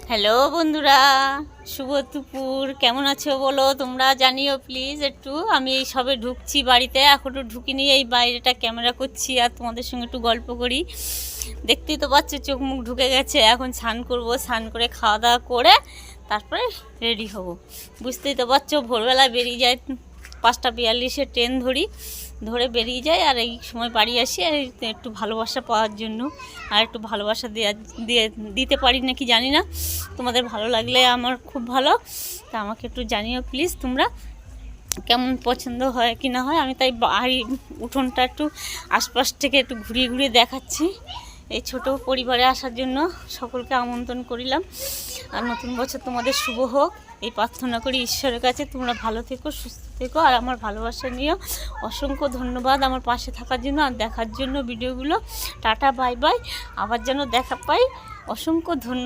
Hello বন্ধুরা, শুভ দুপুর। কেমন আছো বলো তোমরা, জানিও প্লিজ একটু। আমি এই সবে ঢুকছি বাড়িতে, এখনও ঢুকিনি। এই বাইরেটা ক্যামেরা করছি আর তোমাদের সঙ্গে একটু গল্প করি। দেখতেই তো পাচ্ছ চোখ মুখ ঢুকে গেছে। এখন স্নান করব, স্নান করে খাওয়া দাওয়া করে তারপরে রেডি হব। বুঝতেই তো পারছো, ভোরবেলা বেরিয়ে যায়, 5টা 42-এ ট্রেন ধরে বেরিয়ে যায়। আর এই সময় বাড়ি আসি আর একটু ভালোবাসা পাওয়ার জন্য, আর একটু ভালোবাসা দিতে পারি নাকি জানি না। তোমাদের ভালো লাগলে আমার খুব ভালো, তা আমাকে একটু জানিও প্লিজ তোমরা কেমন পছন্দ হয় কি না হয়। আমি তাই বাড়ি উঠোনটা একটু আশপাশ থেকে একটু ঘুরিয়ে ঘুরিয়ে দেখাচ্ছি। এই ছোট পরিবারে আসার জন্য সকলকে আমন্ত্রণ করিলাম। আর নতুন বছর তোমাদের শুভ হোক, এই প্রার্থনা করি ঈশ্বরের কাছে। তোমরা ভালো থেকো, সুস্থ থেকো, আর আমার ভালোবাসা নিও। অসংখ্য ধন্যবাদ আমার পাশে থাকার জন্য আর দেখার জন্য ভিডিওগুলো। Tata, bye bye. আবার যেন দেখা পাই। অসংখ্য ধন্যবাদ।